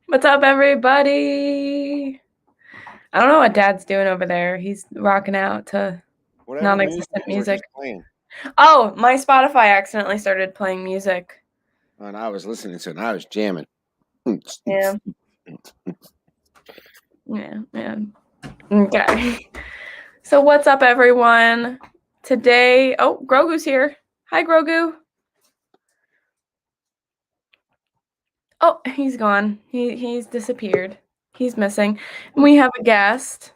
What's up, everybody? I don't know what Dad's doing over there. He's rocking out to Whatever music non-existent is, we're music. just playing. Oh, my Spotify accidentally started playing music. And I was listening to it, and I was jamming. Yeah. Yeah. Okay. So what's up, everyone? Today, Grogu's here. Hi, Grogu. Oh, he's gone. He's disappeared. He's missing. And we have a guest.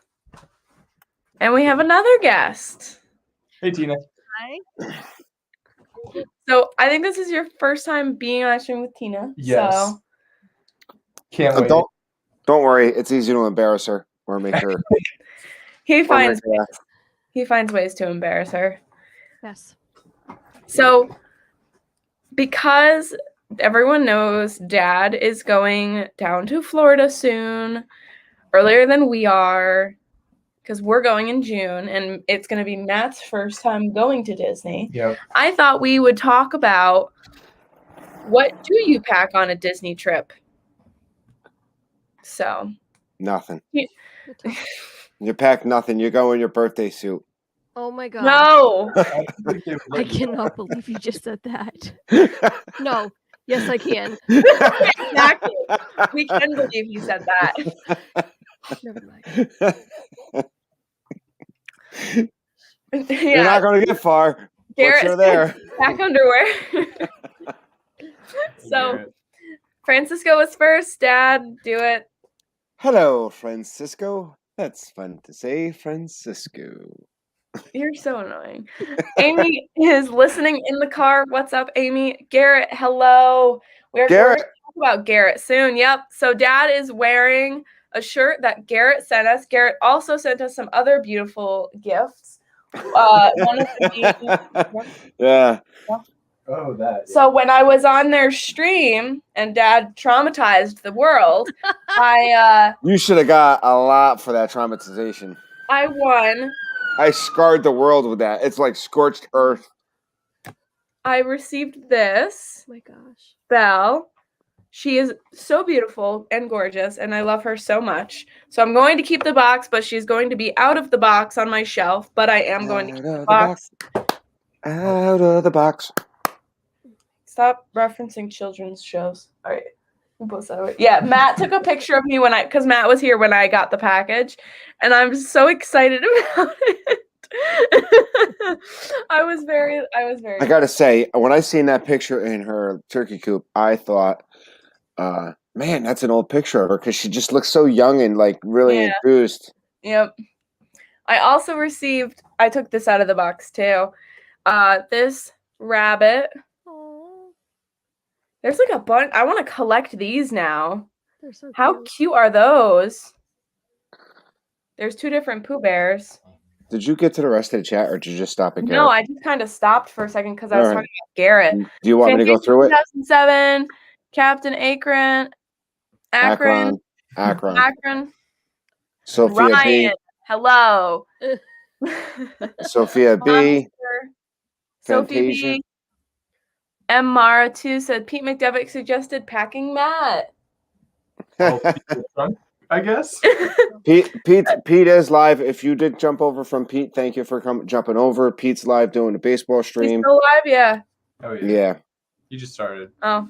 And we have another guest. Hey, Tina. Hi. So I think this is your first time being on stream with Tina. Yes. So Can't wait. Don't worry, it's easy to embarrass her or make her. he finds ways to embarrass her. Yes. So because everyone knows Dad is going down to Florida soon, earlier than we are, because we're going in June, and it's going to be Matt's first time going to Disney. Yep. I thought we would talk about what do you pack on a Disney trip? So Nothing. Yeah. You pack nothing. You go in your birthday suit. Oh my god. No. I cannot believe you just said that. No. Yes, I can. Exactly. We can believe you said that. Never mind. You're not going to get far. Garrett but you're there. Pack underwear. So Francisco was first. Dad, do it. Hello, Francisco. That's fun to say, Francisco. You're so annoying. Amy is listening in the car. What's up, Amy? Garrett, hello. We're going to talk about Garrett soon. Yep. So Dad is wearing a shirt that Garrett sent us. Garrett also sent us some other beautiful gifts. One of them Yeah. Oh, that. Yeah. So when I was on their stream and Dad traumatized the world, You should have got a lot for that traumatization. I won. I scarred the world with that. It's like scorched earth. I received this. Oh my gosh. Belle. She is so beautiful and gorgeous, and I love her so much. So I'm going to keep the box, but she's going to be out of the box on my shelf, but I am going to keep the box. Out of the box. Stop referencing children's shows. All right. We'll post that away. Yeah, Matt took a picture of me because Matt was here when I got the package, and I'm so excited about it. I was very. I gotta say, when I seen that picture in her turkey coop, I thought, man, that's an old picture of her because she just looks so young and like really enthused. Yep. I also received. I took this out of the box too. This rabbit. Oh. There's like a bunch. I want to collect these now. They're so How cute are those? There's two different Pooh Bears. Did you get to the rest of the chat, or did you just stop at Garrett? No, I just kind of stopped for a second because I was talking about Garrett. Do you want me to go through it? 2007, Captain Akron. Sophia Ryan, B. hello. Sophia B. Sophie B. M. Mara 2 said Pete McDevitt suggested packing Matt. I guess. Pete is live. If you did jump over from Pete, thank you for jumping over. Pete's live doing the baseball stream. He's still live, yeah. Oh yeah. Yeah. You just started. Oh.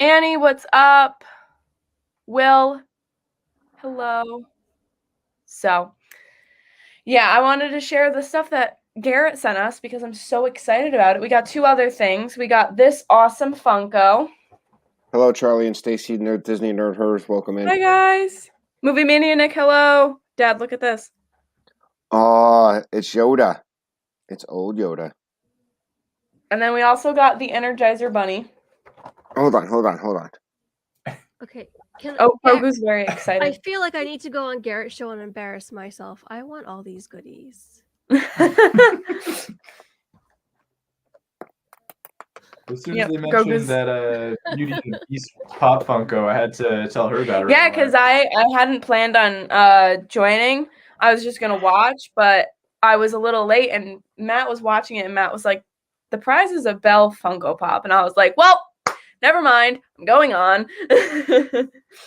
Annie, what's up? Will, hello. So, yeah, I wanted to share the stuff that Garrett sent us because I'm so excited about it. We got two other things. We got this awesome Funko. Hello, Charlie and Stacy, Disney Nerd Herders. Welcome in. Hi, guys. Movie Maniac, hello. Dad, look at this. Oh, it's Yoda. It's old Yoda. And then we also got the Energizer Bunny. Hold on. Okay. Grogu's very excited. I feel like I need to go on Garrett's show and embarrass myself. I want all these goodies. As soon as they mentioned that you needed East Pop Funko, I had to tell her about it. Yeah, because I hadn't planned on joining. I was just going to watch, but I was a little late, and Matt was watching it, and Matt was like, the prize is a Belle Funko Pop. And I was like, well, Never mind. I'm going on.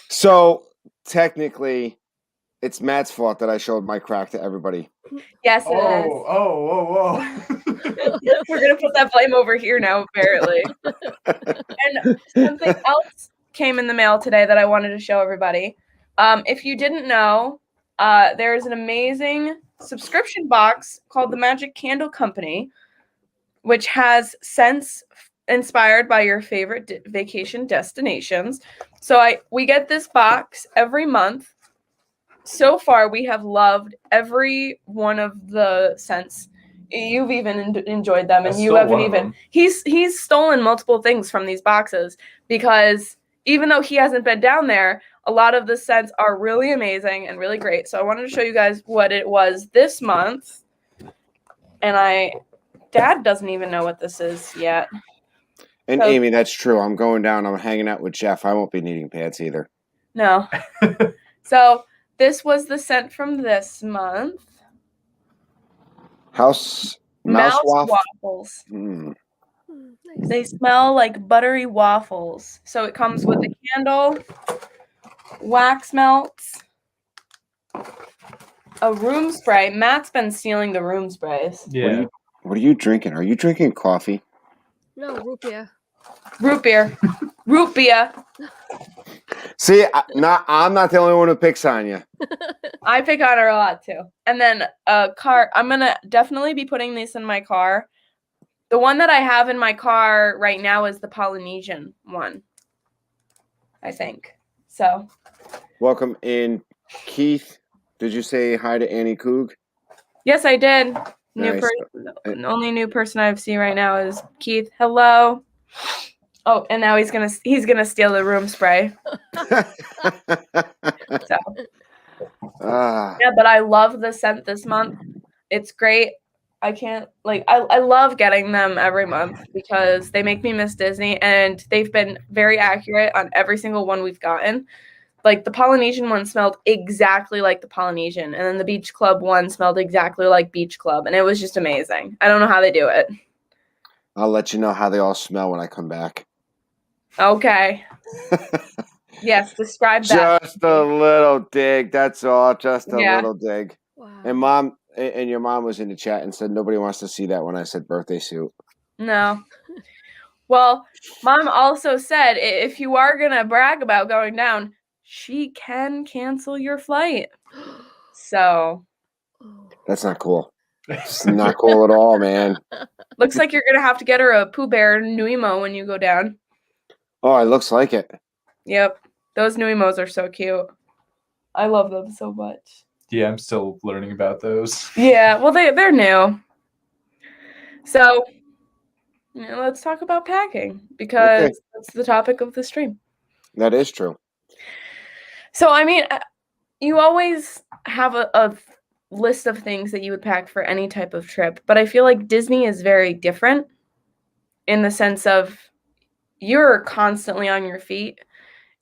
So technically, it's Matt's fault that I showed my crack to everybody. Yes, it is. Whoa. We're going to put that blame over here now, apparently. And something else came in the mail today that I wanted to show everybody. If you didn't know, there's an amazing subscription box called the Magic Candle Company, which has scents inspired by your favorite vacation destinations. So we get this box every month. So far, we have loved every one of the scents. You've even enjoyed them, and you haven't even. He's stolen multiple things from these boxes because even though he hasn't been down there, a lot of the scents are really amazing and really great. So I wanted to show you guys what it was this month, and Dad doesn't even know what this is yet. And so, Amy, that's true. I'm going down. I'm hanging out with Jeff. I won't be needing pants either. No. So this was the scent from this month. Mouse waffles. Mm. They smell like buttery waffles. So it comes with a candle, wax melts, a room spray. Matt's been stealing the room sprays. Yeah. What are you drinking? Are you drinking coffee? No, root beer. Root beer. Root beer. See, I'm not the only one who picks on you. I pick on her a lot too. And then a car. I'm going to definitely be putting this in my car. The one that I have in my car right now is the Polynesian one, I think. So. Welcome in, Keith. Did you say hi to Annie Coog? Yes, I did. Nice. The only new person I've seen right now is Keith. Hello. Oh, and now he's gonna steal the room spray. So. Yeah, but I love the scent this month. It's great. I love getting them every month because they make me miss Disney, and they've been very accurate on every single one we've gotten. Like the Polynesian one smelled exactly like the Polynesian, and then the Beach Club one smelled exactly like Beach Club, and it was just amazing. I don't know how they do it. I'll let you know how they all smell when I come back. Okay. Yes, describe that. Just a little dig. That's all. Just a little dig. Wow. And your mom was in the chat and said nobody wants to see that when I said birthday suit. No. Well, Mom also said if you are going to brag about going down, she can cancel your flight. So. That's not cool. It's not cool at all, man. Looks like you're going to have to get her a Pooh Bear Nuimo when you go down. Oh, it looks like it. Yep. Those Nuimos are so cute. I love them so much. Yeah, I'm still learning about those. Yeah, well, they're new. So, let's talk about packing because that's the topic of the stream. That is true. So, I mean, you always have a list of things that you would pack for any type of trip, but I feel like Disney is very different in the sense of you're constantly on your feet.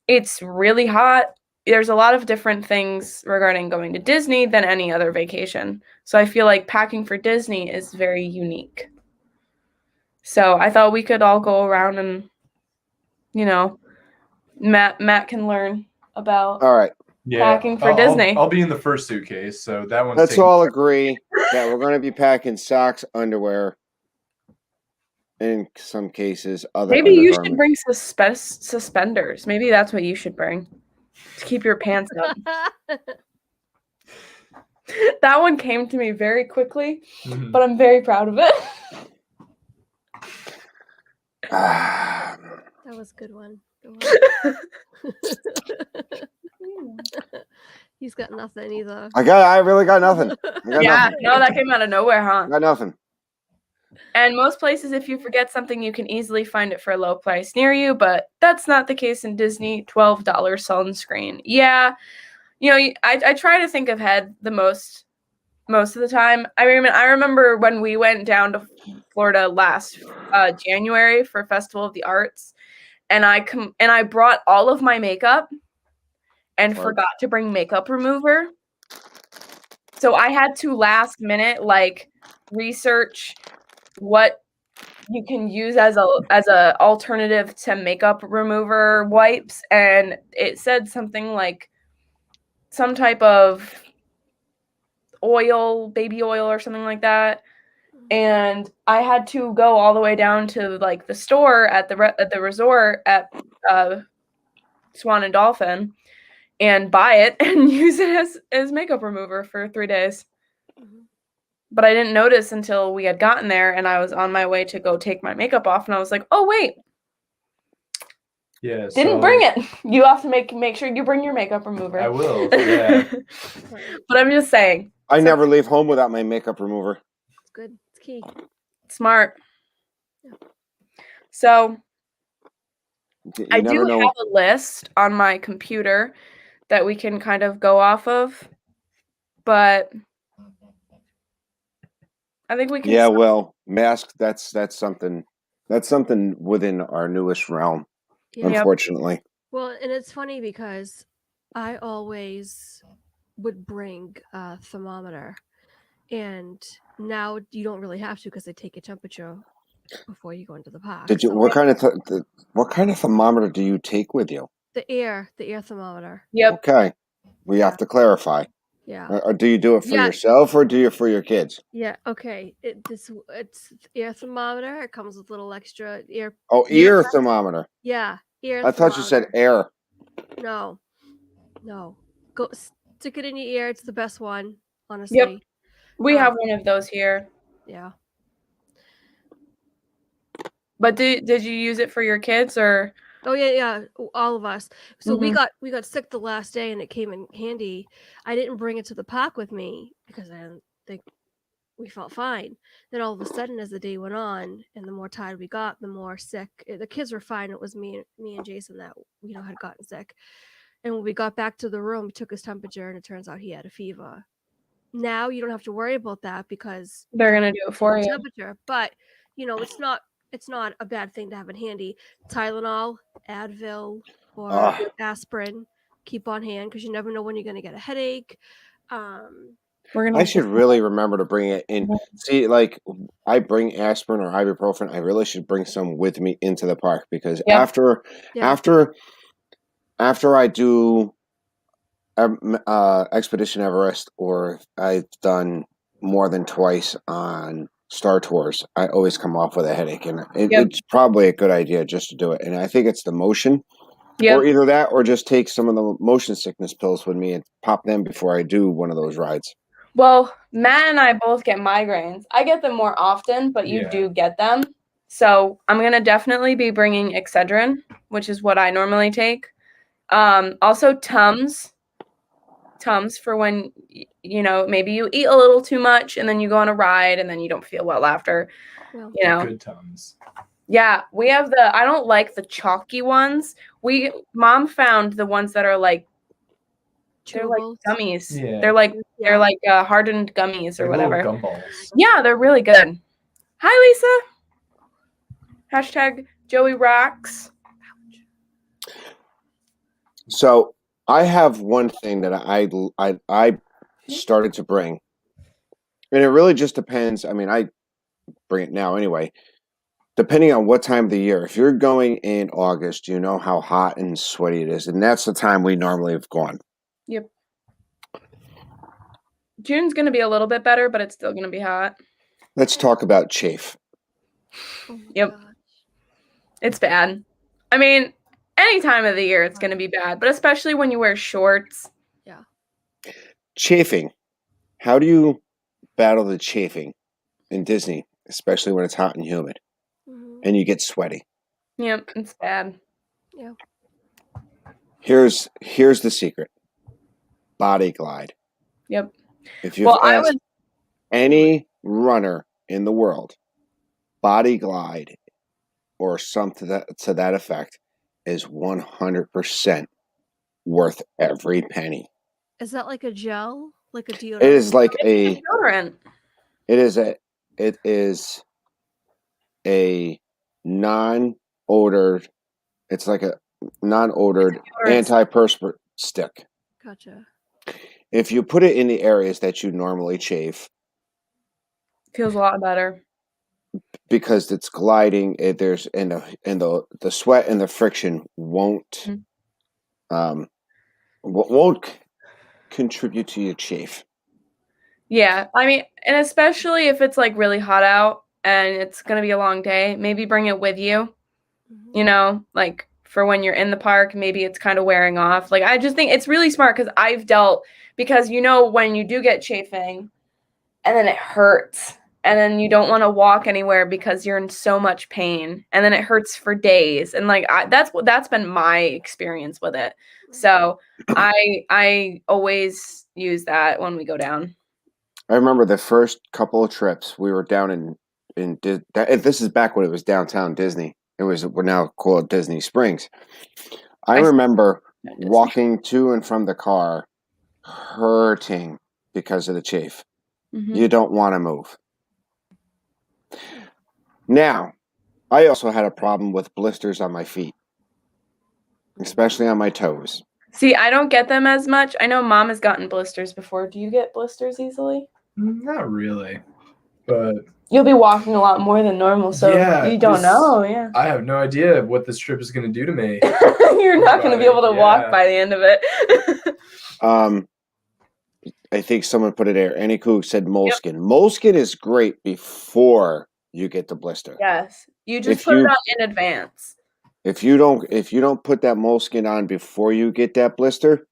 It's really hot. There's a lot of different things regarding going to Disney than any other vacation. So I feel like packing for Disney is very unique. So I thought we could all go around and, Matt can learn about packing for Disney. I'll be in the first suitcase, so that one's. Let's all agree that we're going to be packing socks, underwear, in some cases, other. Maybe you should bring suspenders. Maybe that's what you should bring. To keep your pants up. That one came to me very quickly, but I'm very proud of it. That was a good one. He's got nothing either. I really got nothing. Nothing. No, that came out of nowhere, huh? Got nothing. And most places, if you forget something, you can easily find it for a low price near you, but that's not the case in Disney. $12 sunscreen. Yeah, I try to think ahead the most of the time. I remember when we went down to Florida last January for Festival of the Arts, and I brought all of my makeup and forgot to bring makeup remover. So I had to last minute research what you can use as a alternative to makeup remover wipes, and it said something like some type of oil, baby oil or something like that. And I had to go all the way down to like the store at the resort at Swan and Dolphin and buy it and use it as makeup remover for 3 days. But I didn't notice until we had gotten there and I was on my way to go take my makeup off and I was like, oh wait. Yeah. Didn't bring it. You have to make sure you bring your makeup remover. I will. Yeah. But I'm just saying. I never leave home without my makeup remover. It's good. It's key. Smart. Yeah. So You I never do know. have a list on my computer that we can kind of go off of, but I think we can. Yeah, well, mask. That's something. That's something within our newest realm. Yeah. Unfortunately. Well, and it's funny because I always would bring a thermometer, and now you don't really have to because they take your temperature before you go into the park. Did you? So What kind of thermometer do you take with you? the air thermometer. Yep. Okay, we have to clarify. Yeah. Or do you do it for yourself or do you for your kids? Yeah. Okay. It's air thermometer. It comes with a little extra air. Oh, ear thermometer. Yeah. Ear. I thought you said air. No. Go stick it in your ear. It's the best one, honestly. Yep. We have one of those here. Yeah. But did you use it for your kids or? Oh yeah, all of us. So Mhm. we got sick the last day, and it came in handy. I didn't bring it to the park with me because I didn't think we felt fine. Then all of a sudden, as the day went on, and the more tired we got, the more sick. The kids were fine. It was me and Jason that had gotten sick. And when we got back to the room, we took his temperature, and it turns out he had a fever. Now you don't have to worry about that because They're gonna do it for you. Temperature, but it's not a bad thing to have it handy. Tylenol, Advil, or aspirin, keep on hand because you never know when you're going to get a headache. I should really remember to bring it in. See, like I bring aspirin or ibuprofen. I really should bring some with me into the park because after I do Expedition Everest, or I've done more than twice on Star Tours, I always come off with a headache, and it's probably a good idea just to do it. And I think it's the motion, or either that, or just take some of the motion sickness pills with me and pop them before I do one of those rides. Well, Matt and I both get migraines. I get them more often, but you do get them. So I'm gonna definitely be bringing Excedrin, which is what I normally take. Also Tums for when maybe you eat a little too much and then you go on a ride and then you don't feel well after. Good Tums. Yeah, we have I don't like the chalky ones. Mom found the ones that are like they're like gummies. Yeah. They're like hardened gummies or whatever. Gumballs. Yeah, they're really good. Hi Lisa. #Joey Rocks. So I have one thing that I started to bring, and it really just depends. I mean, I bring it now anyway, depending on what time of the year. If you're going in August, you know how hot and sweaty it is, and that's the time we normally have gone. Yep. June's going to be a little bit better, but it's still going to be hot. Let's talk about chafe. Yep. It's bad. I mean, any time of the year it's going to be bad, but especially when you wear shorts. Yeah. Chafing. How do you battle the chafing in Disney, especially when it's hot and humid and you get sweaty? Yep, it's bad. Yeah. Here's the secret. Body Glide. Yep. If you've asked any runner in the world, Body Glide or something to that effect is 100% worth every penny. Is that like a gel? Like a deodorant? It is like a deodorant. It is a non-odored, it's like a non-odored antiperspirant stick. Gotcha. If you put it in the areas that you normally chafe, feels a lot better. because it's gliding. There's and the sweat and the friction won't won't contribute to your chafe. Yeah, I mean, and especially if it's like really hot out and it's gonna be a long day, maybe bring it with you. You know, like for when you're in the park, maybe it's kind of wearing off. Like I just think it's really smart because you know when you do get chafing and then it hurts and then you don't want to walk anywhere because you're in so much pain and then it hurts for days and like that's been my experience with it. So I always use that when we go down. I remember the first couple of trips we were down this is back when it was downtown Disney. We're now called Disney Springs. I remember walking to and from the car hurting because of the chafe. You don't want to move. Now, I also had a problem with blisters on my feet, especially on my toes. See, I don't get them as much. I know Mom has gotten blisters before. Do you get blisters easily? Not really, but you'll be walking a lot more than normal, so you don't know. Yeah, I have no idea what this trip is going to do to me. You're not going to be able to walk by the end of it. I think someone put it there. Annie Coog said moleskin. Yep. Moleskin is great before you get the blister. Yes, you just put it on in advance. If you don't put that moleskin on before you get that blister,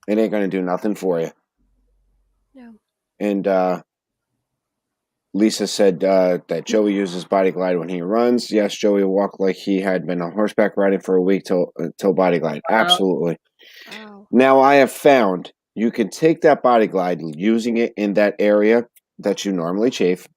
it ain't going to do nothing for you. No. And Lisa said that Joey uses Body Glide when he runs. Yes, Joey walked like he had been on horseback riding for a week till Body Glide. Wow. Absolutely. Wow. Now I have found you can take that Body Glide using it in that area that you normally chafe.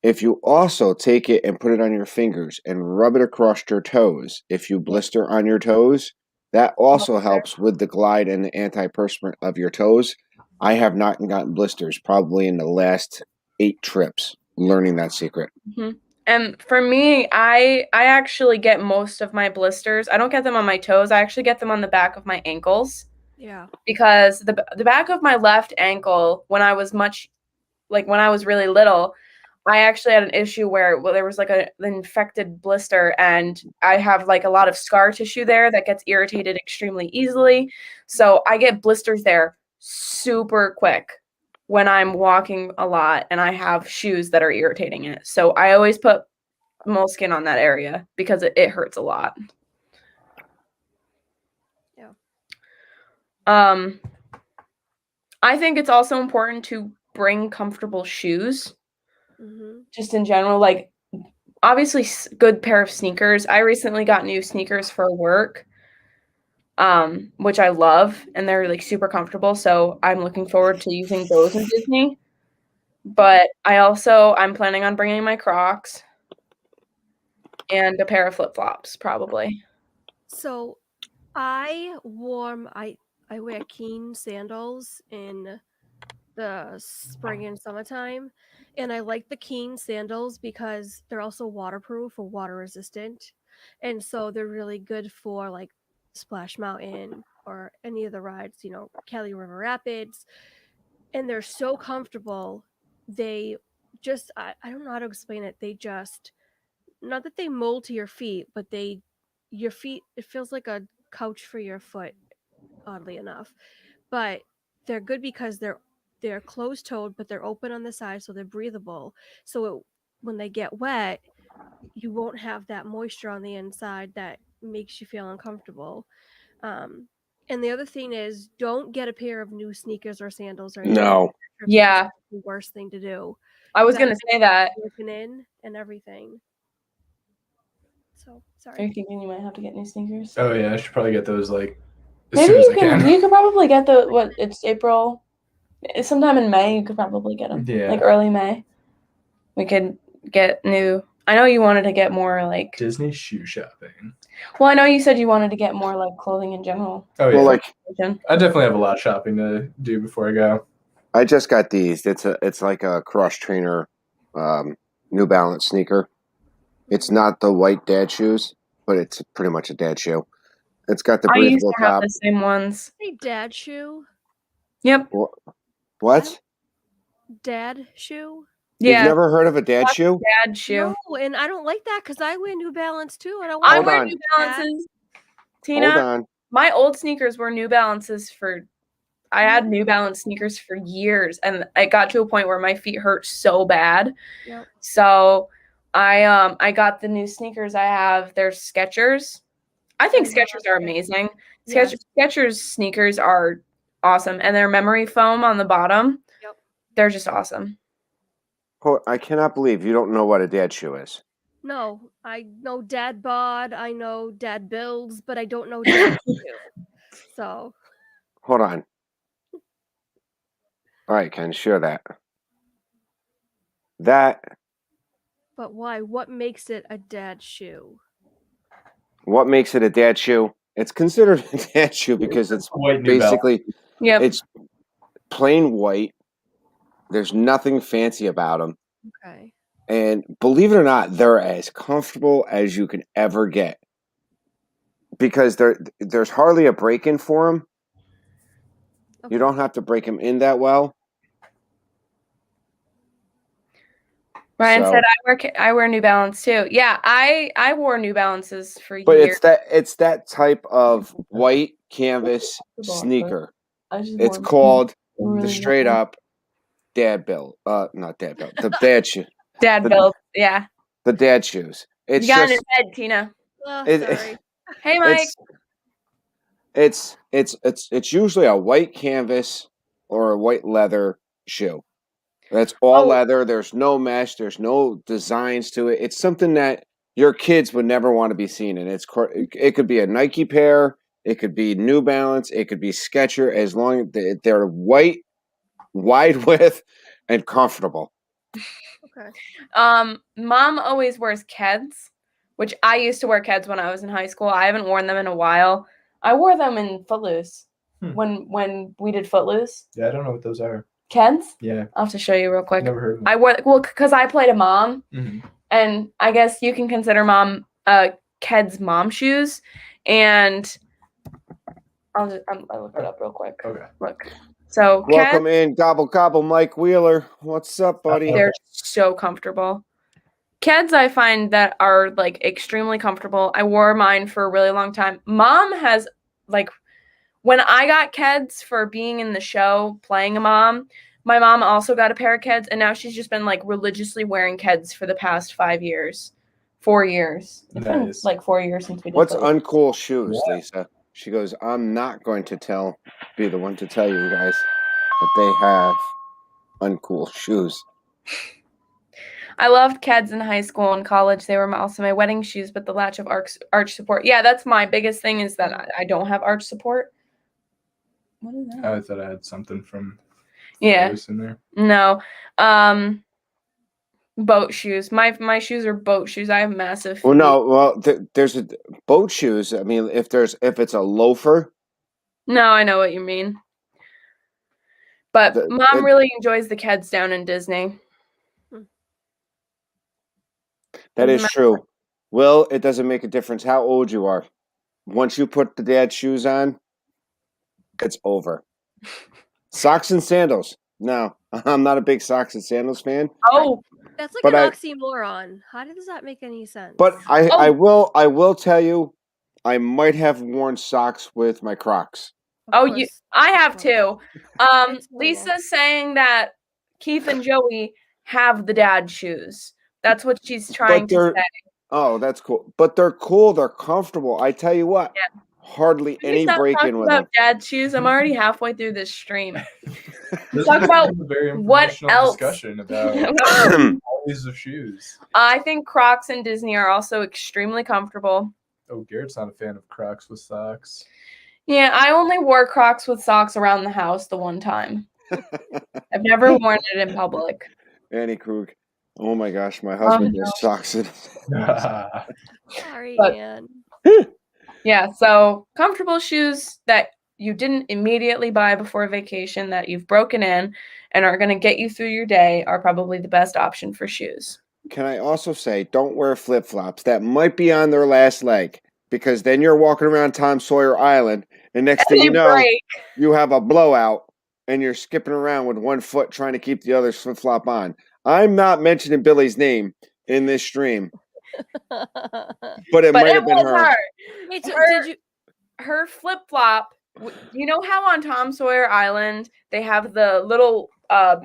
If you also take it and put it on your fingers and rub it across your toes, if you blister on your toes, that also helps with the glide and the antiperspirant of your toes. I have not gotten blisters probably in the last 8 trips learning that secret. Mm-hmm. And for me, I actually get most of my blisters. I don't get them on my toes. I actually get them on the back of my ankles. Yeah. Because the back of my left ankle, when I was really little, I actually had an issue where there was like an infected blister, and I have like a lot of scar tissue there that gets irritated extremely easily. So I get blisters there super quick when I'm walking a lot and I have shoes that are irritating it. So I always put moleskin on that area because it hurts a lot. Yeah. I think it's also important to bring comfortable shoes. Mm-hmm. Just in general, like obviously good pair of sneakers. I recently got new sneakers for work, which I love, and they're like super comfortable. So I'm looking forward to using those in Disney. But I'm planning on bringing my Crocs and a pair of flip-flops probably. So I wear Keen sandals in the spring and summertime, and I like the Keen sandals because they're also waterproof or water resistant, and so they're really good for like Splash Mountain or any of the rides, Kelly River Rapids, and they're so comfortable. They just I don't know how to explain it. They just, not that they mold to your feet, but your feet, it feels like a couch for your foot, oddly enough. But they're good because they're closed-toed, but they're open on the side, so they're breathable. So when they get wet, you won't have that moisture on the inside that makes you feel uncomfortable. And the other thing is, don't get a pair of new sneakers or sandals or anything. No. Yeah. That's the worst thing to do. I was going to say that. Working in and everything. So, sorry. Are you thinking you might have to get new sneakers? Oh, yeah. I should probably get those, like, as maybe soon as I can. You could probably get it's April. Sometime in May, you could probably get them. Yeah. Like early May. We could get new. I know you wanted to get more, like... Disney shoe shopping. Well, I know you said you wanted to get more, like, clothing in general. Oh, yeah. Well, like... I definitely have a lot of shopping to do before I go. I just got these. It's like a cross-trainer New Balance sneaker. It's not the white dad shoes, but it's pretty much a dad shoe. It's got the breathable I used to have top. the same ones. Hey, dad shoe? Yep. What? Dad shoe? You've Yeah, never heard of a dad shoe? dad shoe. No, and I don't like that because I wear New Balance too, and I I Hold wear on. New Balances. Hold Tina, on. my old sneakers were New Balances for. I had New Balance sneakers for years, and it got to a point where my feet hurt so bad. Yep. So I got the new sneakers I have. They're Skechers. I think Skechers are amazing. Yes. Skechers sneakers are awesome, and they're memory foam on the bottom. Yep. They're just awesome. I cannot believe you don't know what a dad shoe is. No, I know Dad Bod, I know Dad Builds, but I don't know Dad Shoe. So Hold on. All right, Ken, share that. but why? What makes it a dad shoe? What makes it a dad shoe? It's considered a dad shoe because it's White New basically Yep. it's plain white. There's nothing fancy about them. Okay. And believe it or not, they're as comfortable as you can ever get. Because there's hardly a break-in for them. Okay. You don't have to break them in that well. Ryan So- said I wear New Balance too. Yeah, I wore New Balances for But years. it's that type of white canvas sneaker. It's called the straight up dad bill. Not dad bill. The dad shoe. dad the- build. Yeah, The dad shoes. It's you got in just his head, Tina. Oh, it- sorry. Hey, Mike. it's usually a white canvas or a white leather shoe. That's all Oh. leather. There's no mesh. There's no designs to it. It's something that your kids would never want to be seen in. It could be a Nike pair. It could be New Balance. It could be Skechers. As long as they're white, wide width, and comfortable. Okay. Mom always wears Keds, which I used to wear Keds when I was in high school. I haven't worn them in a while. I wore them in Footloose when we did Footloose. Yeah, I don't know what those are. Keds? Yeah, I'll have to show you real quick. never heard of them. I wore because I played a mom, Mhm. and I guess you can consider mom Ked's mom shoes. And I'll look it up real quick. Okay. Look. So Welcome Keds, in, gobble gobble, Mike Wheeler. What's up, buddy? they're so comfortable. Keds I find that are like extremely comfortable. I wore mine for a really long time. Mom has like when I got Keds for being in the show, playing a mom, my mom also got a pair of Keds, and now she's just been like religiously wearing Keds for the past 4 years. It's been Nice. like 4 years since we did What's those. uncool shoes, Yeah. Lisa? She goes, I'm not going to be the one to tell you guys that they have uncool shoes. I loved Keds in high school and college. They were also my wedding shoes, but the lack of arch support. Yeah, that's my biggest thing is that I don't have arch support. What is that? I thought I had something from Yeah. Lewis in there. No. Boat shoes. My shoes are boat shoes. I have massive feet. Well, no, there's a boat shoes. I mean, if it's a loafer, No, I know what you mean. But Mom really enjoys the Keds down in Disney. that is Doesn't true. Well, it doesn't make a difference how old you are. Once you put the dad shoes on, it's over. Socks and sandals. No, I'm not a big socks and sandals fan. Oh, That's like But an I- oxymoron. How does that make any sense? But I Oh. I will tell you, I might have worn socks with my Crocs. Of I course. have to. It's normal. Lisa's saying that Keith and Joey have the dad shoes. That's what she's trying to they're- say. Oh, that's cool. But they're cool. They're comfortable. I tell you what, Yeah. hardly Can we any stop break talking in with them. about dad shoes? I'm already halfway through this stream. This Talk was about a very what informational else? discussion about all these of shoes. I think Crocs and Disney are also extremely comfortable. Oh, Garrett's not a fan of Crocs with socks. Yeah, I only wore Crocs with socks around the house the one time. I've never worn it in public. Annie Krug. Oh my gosh, my husband no. has socks in. Sorry, But- Ann. Yeah, so comfortable shoes that you didn't immediately buy before vacation that you've broken in and are going to get you through your day are probably the best option for shoes. Can I also say, don't wear flip flops. That might be on their last leg because then you're walking around Tom Sawyer Island, and next thing you know, Break. you have a blowout and you're skipping around with one foot trying to keep the other flip flop on. I'm not mentioning Billy's name in this stream, but it might have been her. Wait, so did you? Her flip flop. You know how on Tom Sawyer Island they have the little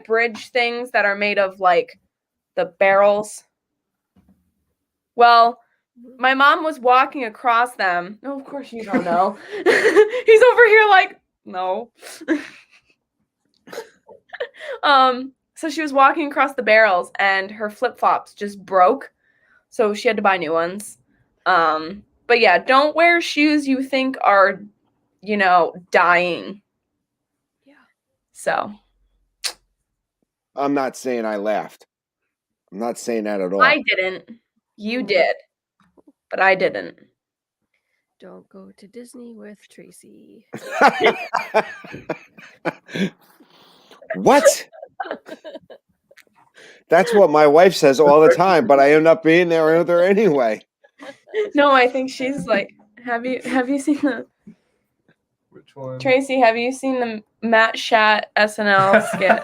bridge things that are made of like the barrels? Well, my mom was walking across them. Oh, of course you don't know. He's over here like, no. So she was walking across the barrels and her flip-flops just broke. So she had to buy new ones. But yeah, don't wear shoes you think are, dying. Yeah. So. I'm not saying I laughed. I'm not saying that at all. I didn't. You did. But I didn't. Don't go to Disney with Tracy. What? That's what my wife says all the time, but I end up being there with her anyway. No, I think she's like, have you seen the Which one? Tracy, have you seen the Matt Shat SNL skit?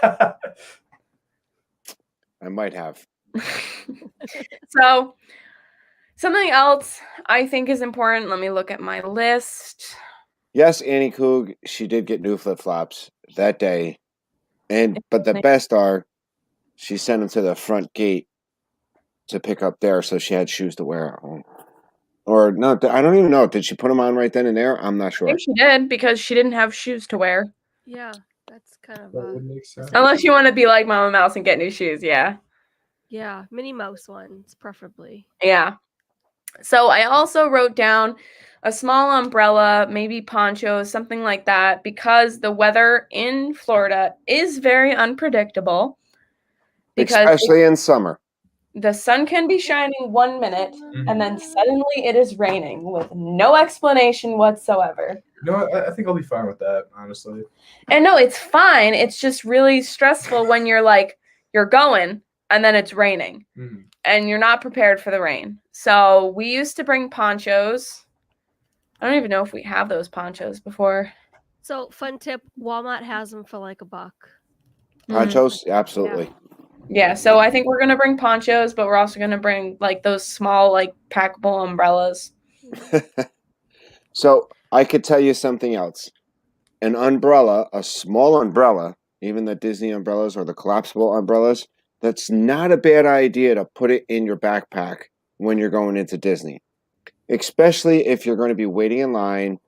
I might have. So, something else I think is important. Let me look at my list. Yes, Annie Coog, she did get new flip-flops that day. But the best are, she sent them to the front gate to pick up there, so she had shoes to wear at home. Or no, I don't even know. Did she put them on right then and there? I'm not sure. I think she did because she didn't have shoes to wear. Yeah, that's kind of. That would make sense. Unless you want to be like Mama Mouse and get new shoes, yeah. Yeah, Minnie Mouse ones, preferably. Yeah. So I also wrote down a small umbrella, maybe ponchos, something like that, because the weather in Florida is very unpredictable. Because especially in summer. The sun can be shining 1 minute, and then suddenly it is raining with no explanation whatsoever. No, I think I'll be fine with that, honestly. And no, it's fine. It's just really stressful when you're going, and then it's raining. Mm-hmm. And you're not prepared for the rain. So we used to bring ponchos. I don't even know if we have those ponchos before. So, fun tip, Walmart has them for like $1. Ponchos? Absolutely. Yeah, so I think we're going to bring ponchos, but we're also going to bring like those small like packable umbrellas. So I could tell you something else. An umbrella, a small umbrella, even the Disney umbrellas or the collapsible umbrellas, that's not a bad idea to put it in your backpack when you're going into Disney. Especially if you're going to be waiting in line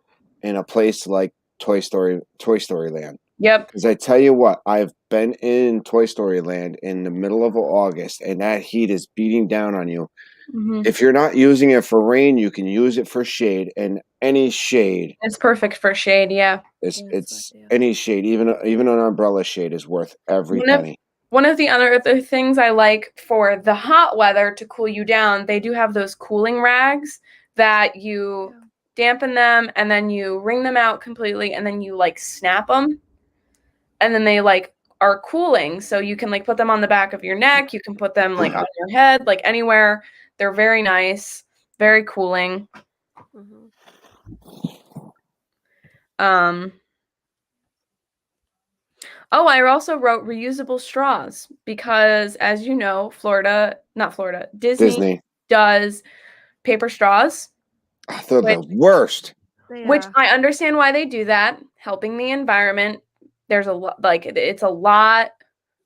in a place like Toy Story Land. Yep. Because I tell you what, I've been in Toy Story Land in the middle of August, and that heat is beating down on you. Mm-hmm. If you're not using it for rain, you can use it for shade, and any shade. It's perfect for shade, yeah. It's any shade, even an umbrella shade is worth every penny. One of the other things I like for the hot weather to cool you down, they do have those cooling rags that you dampen them, and then you wring them out completely, and then you like snap them. And then they like are cooling, so you can like put them on the back of your neck. You can put them like on your head, like anywhere. They're very nice, very cooling. Oh, I also wrote reusable straws because, as you know, Disney does paper straws. They're the worst. Which I understand why they do that, helping the environment. There's it's a lot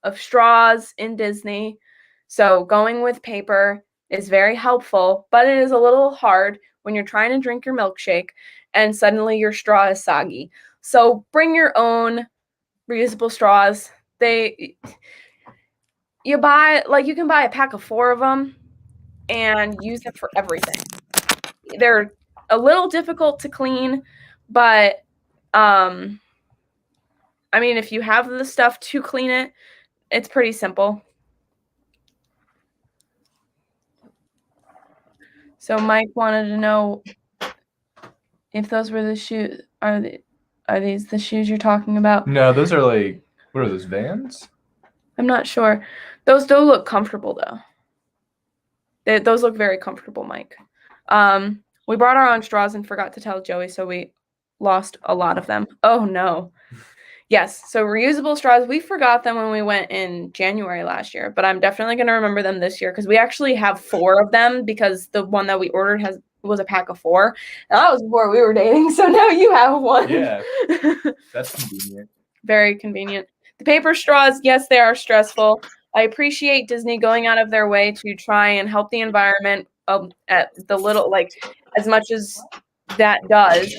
of straws in Disney. So going with paper is very helpful, but it is a little hard when you're trying to drink your milkshake and suddenly your straw is soggy. So bring your own reusable straws. You can buy a pack of 4 of them and use them for everything. They're a little difficult to clean, but I mean, if you have the stuff to clean it, it's pretty simple. So Mike wanted to know if those were the shoes. Are these the shoes you're talking about? No, those are like, what are those, Vans? I'm not sure. Those do look comfortable though. Those look very comfortable, Mike. We brought our own straws and forgot to tell Joey, so we lost a lot of them. Oh no. Yes, so reusable straws, we forgot them when we went in January last year, but I'm definitely going to remember them this year because we actually have 4 of them because the one that we ordered was a pack of 4. And that was before we were dating, so now you have one. Yeah, that's convenient. Very convenient. The paper straws, yes, they are stressful. I appreciate Disney going out of their way to try and help the environment at the little, like, as much as that does.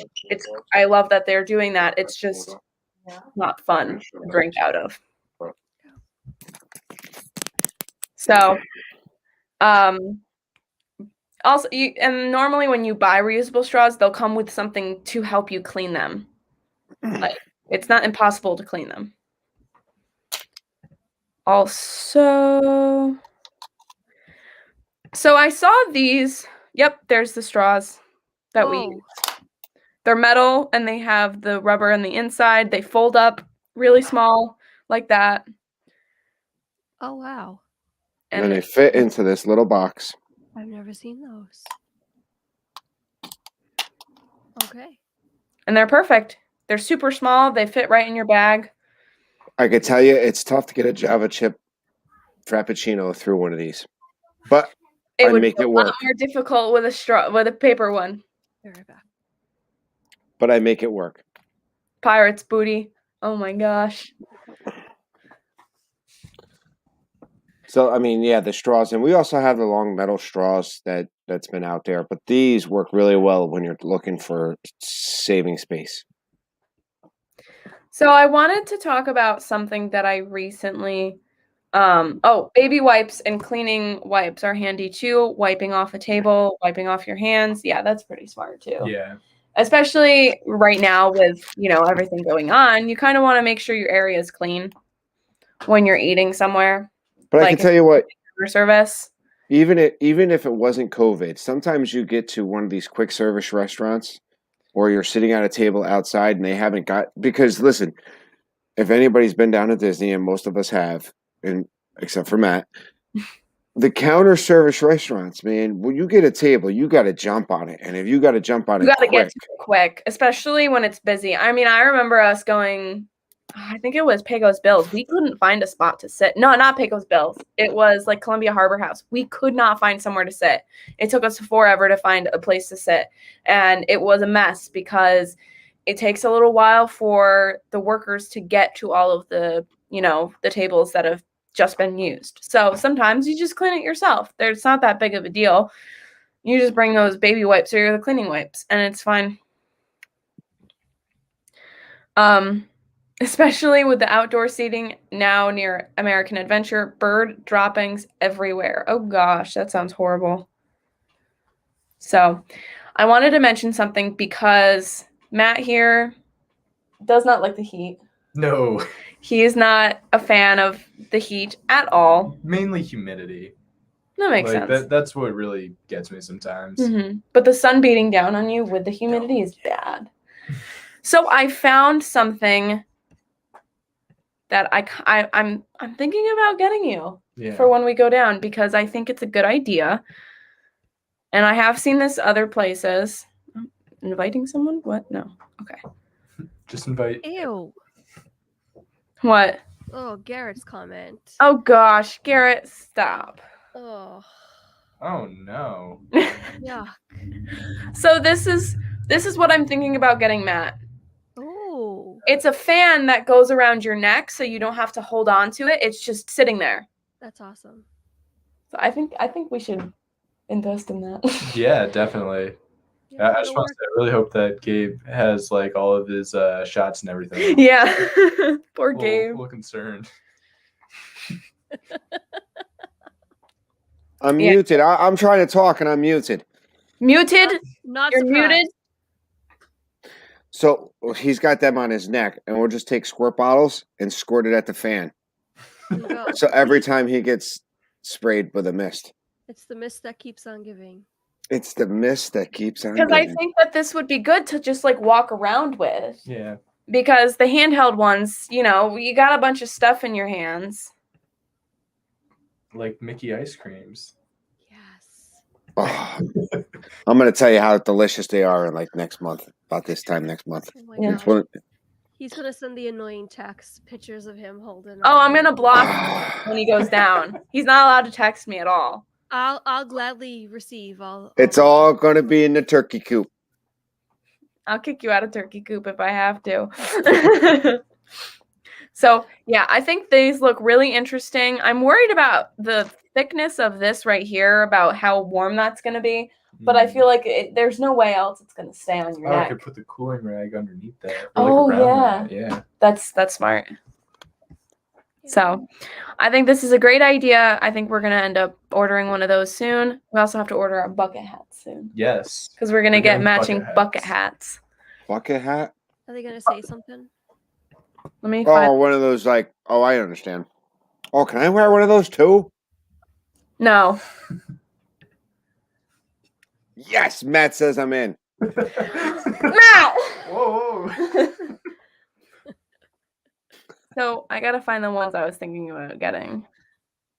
I love that they're doing that. It's just not fun to drink out of. So, also, and normally when you buy reusable straws, they'll come with something to help you clean them. Like, it's not impossible to clean them. Also, so I saw these. Yep, there's the straws that we use. They're metal and they have the rubber on the inside. They fold up really small like that. Oh, wow. And then they fit into this little box. I've never seen those. Okay. And they're perfect. They're super small. They fit right in your bag. I could tell you it's tough to get a Java chip Frappuccino through one of these. But it would make be it a work. lot more difficult with a paper one. Be right back. But I make it work. Pirate's booty. Oh my gosh. So I mean, yeah, the straws, and we also have the long metal straws that's been out there, but these work really well when you're looking for saving space. So I wanted to talk about something that I recently baby wipes and cleaning wipes are handy too. Wiping off a table, wiping off your hands. Yeah, that's pretty smart too. Yeah. Especially right now with, everything going on, you kind of want to make sure your area is clean when you're eating somewhere. But I can tell you what, service. Even if it wasn't COVID, sometimes you get to one of these quick service restaurants or you're sitting at a table outside and they haven't got, because listen, if anybody's been down to Disney, and most of us have, and except for Matt, the counter service restaurants, man, when you get a table, you got to jump on it. And if you got to jump on it, you got to get to it quick, especially when it's busy. I mean, I remember us going, I think it was Pecos Bills. We couldn't find a spot to sit. No, not Pecos Bills. It was like Columbia Harbor House. We could not find somewhere to sit. It took us forever to find a place to sit. And it was a mess because it takes a little while for the workers to get to all of the, the tables that have just been used. So sometimes you just clean it yourself. It's not that big of a deal. You just bring those baby wipes or the cleaning wipes and it's fine. Especially with the outdoor seating now near American Adventure, bird droppings everywhere. Oh gosh, that sounds horrible. So I wanted to mention something because Matt here does not like the heat. No. He is not a fan of the heat at all. Mainly humidity. That makes sense. That's what really gets me sometimes. Mm-hmm. But the sun beating down on you with the humidity is bad. So I found something that I'm thinking about getting you for when we go down because I think it's a good idea. And I have seen this other places. Inviting someone? What? No. Okay. Just invite. Ew. What? Oh, Garrett's comment. Oh gosh, Garrett, stop. Oh. Oh no. Yuck. So this is what I'm thinking about getting Matt. Oh. It's a fan that goes around your neck so you don't have to hold on to it. It's just sitting there. That's awesome. So I think we should invest in that. Yeah, definitely. Yeah, I just want to say, I really hope that Gabe has like all of his shots and everything. Yeah. Poor Gabe. A little concerned. I'm muted. I'm trying to talk and I'm muted. Muted? Not You're surprised. muted? So he's got them on his neck, and we'll just take squirt bottles and squirt it at the fan. So every time he gets sprayed with a mist. It's the mist that keeps on giving. It's the mist that keeps on Because giving. I think that this would be good to just like walk around with. Yeah. Because the handheld ones, you got a bunch of stuff in your hands. Like Mickey ice creams. Yes. Oh, I'm going to tell you how delicious they are in like next month, about this time next month. Oh my Yeah. gosh. He's gonna send the annoying text pictures of him holding. Oh, I'm gonna block him when he goes down. He's not allowed to text me at all. I'll gladly receive all. It's all going to be in the turkey coop. I'll kick you out of turkey coop if I have to. So, yeah, I think these look really interesting. I'm worried about the thickness of this right here, about how warm that's going to be. But I feel like there's no way else it's going to stay on your neck. I could put the cooling rag underneath that. Oh, That. Yeah. That's smart. So, I think this is a great idea. I think we're going to end up ordering one of those soon. We also have to order our bucket hats soon. Yes. Because we're going to get matching bucket hats. Bucket hat? Are they gonna say something? Let me find. Oh, one of those like. Oh, I understand. Oh, can I wear one of those too? No. Yes, Matt says I'm in. Matt! Whoa. So I gotta find the ones I was thinking about getting.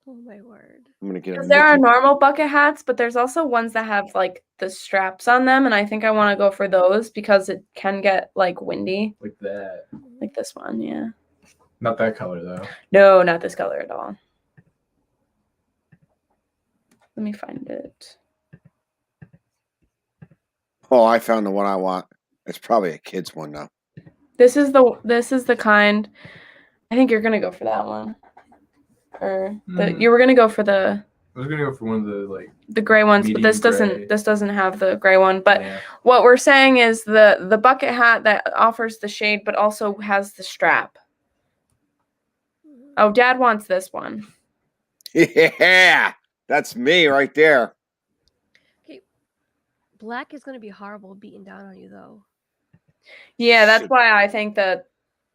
Oh my word! I'm gonna get. There are normal bucket hats, but there's also ones that have like the straps on them, and I think I want to go for those because it can get like windy. Like that. Like this one, yeah. Not that color though. No, not this color at all. Let me find it. Oh, I found the one I want. It's probably a kid's one though. This is the kind. I think you're gonna go for that one. Or you were gonna go for the. I was gonna go for one of the gray ones, but this doesn't have the gray one. But what we're saying is the bucket hat that offers the shade, but also has the strap. Oh, Dad wants this one. Yeah, that's me right there. Okay, black is gonna be horrible beating down on you though. Yeah, that's why I think that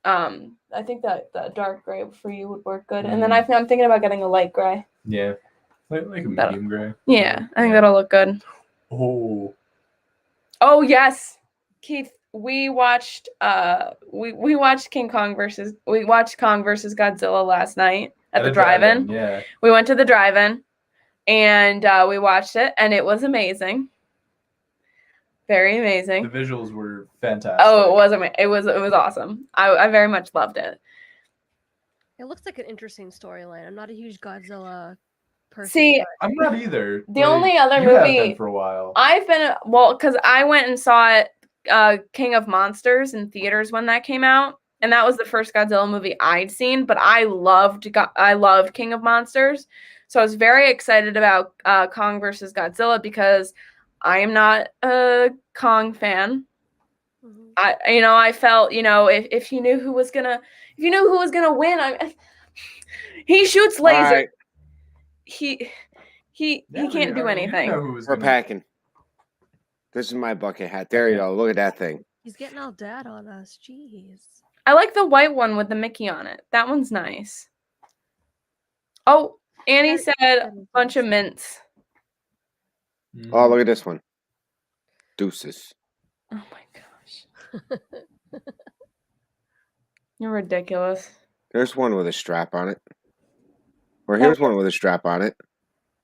the dark gray for you would work good. And then I'm thinking about getting a light gray. Yeah. Like a medium gray. Yeah, I think that'll look good. Oh. Oh yes. Keith, we watched we watched Kong versus Godzilla last night at the drive-in. Yeah. We went to the drive-in and we watched it and it was amazing. Very amazing. The visuals were fantastic. Oh, it was awesome. I very much loved it. It looks like an interesting storyline. I'm not a huge Godzilla person. See, I'm not either. The only other movie have been for a while. I've been because I went and saw it, King of Monsters in theaters when that came out, and that was the first Godzilla movie I'd seen. But I loved King of Monsters, so I was very excited about Kong versus Godzilla because I am not a Kong fan. Mm-hmm. I felt if you knew who was gonna win, he shoots laser. Right. He can't do anything. We're packing. This is my bucket hat. There you go. Look at that thing. He's getting all dad on us. Jeez. I like the white one with the Mickey on it. That one's nice. Oh, Annie said a bunch of mints. Oh, look at this one. Deuces. Oh my gosh. You're ridiculous. There's one with a strap on it. Or here's one with a strap on it.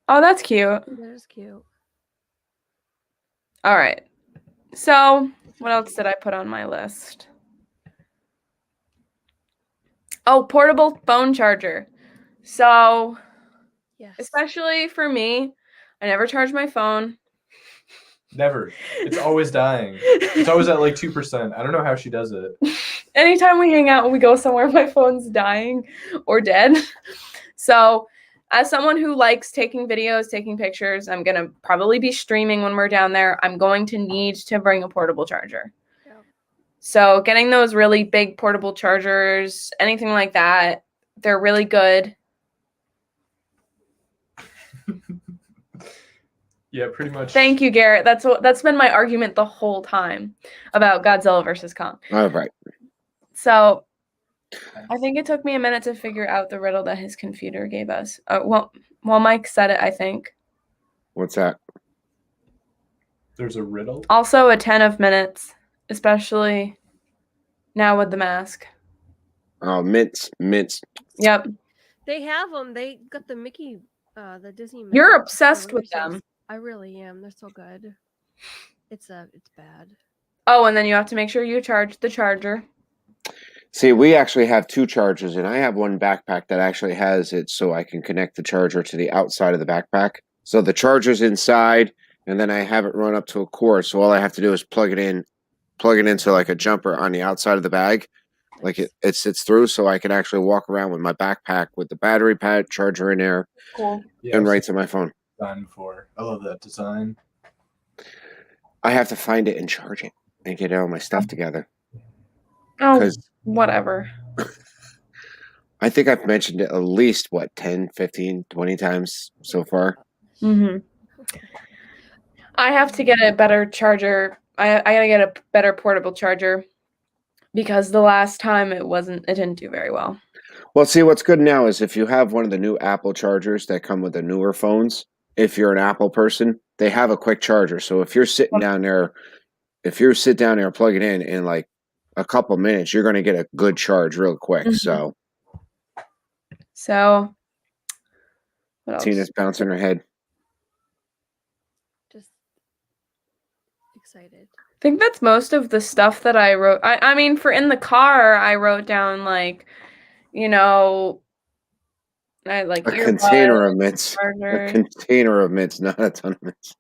Oh, that's cute. That is cute. All right. So, what else did I put on my list? Oh, portable phone charger. So, yes. Especially for me, I never charge my phone. Never. It's always dying. It's always at like 2%. I don't know how she does it. Anytime we hang out and we go somewhere, my phone's dying or dead. So, as someone who likes taking videos, taking pictures, I'm going to probably be streaming when we're down there. I'm going to need to bring a portable charger. Yeah. So, getting those really big portable chargers, anything like that, they're really good. Yeah, pretty much. Thank you, Garrett. That's been my argument the whole time about Godzilla versus Kong. All right. So, I think it took me a minute to figure out the riddle that his computer gave us. Well, Mike said it, I think. What's that? There's a riddle? Also a 10 of minutes, especially now with the mask. Oh, mints. Yep. They have them. They got the Mickey, the Disney. You're obsessed with them. I really am. They're so good. It's bad. Oh, and then you have to make sure you charge the charger. See, we actually have 2 chargers, and I have one backpack that actually has it so I can connect the charger to the outside of the backpack. So the charger's inside, and then I have it run up to a cord. So all I have to do is plug it into like a jumper on the outside of the bag. Like it sits through, so I can actually walk around with my backpack with the battery pad charger in there, Cool. Yeah, and right to my phone. design for. I love that design. I have to find it and charge it and get all my stuff together. Oh, 'Cause whatever. I think I've mentioned it at least, 10, 15, 20 times so far. Mm-hmm. I have to get a better charger. I gotta get a better portable charger because the last time it didn't do very well. Well, see, what's good now is if you have one of the new Apple chargers that come with the newer phones, if you're an Apple person, they have a quick charger. So if you're sitting down there, plug it in like a couple minutes, you're going to get a good charge real quick. Mhm. So what else? Tina's bouncing her head. Just excited. I think that's most of the stuff that I wrote. I mean, for in the car, I wrote down like, I like A container of mints. charger. A container of mints, not a ton of mints.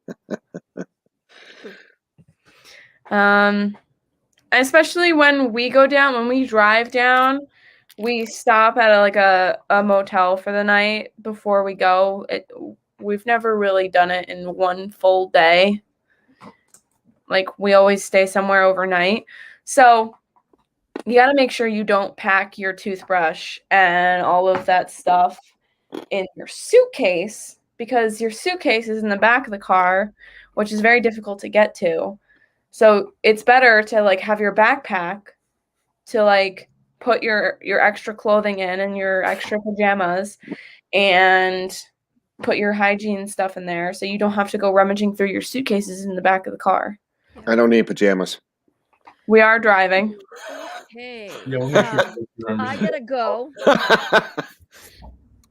Especially when we drive down, we stop at a motel for the night before we go. We've never really done it in one full day. Like, we always stay somewhere overnight. So you got to make sure you don't pack your toothbrush and all of that stuff in your suitcase, because your suitcase is in the back of the car, which is very difficult to get to. So it's better to like have your backpack to like put your extra clothing in and your extra pajamas and put your hygiene stuff in there so you don't have to go rummaging through your suitcases in the back of the car. I don't need pajamas. We are driving. Okay. I I gotta go.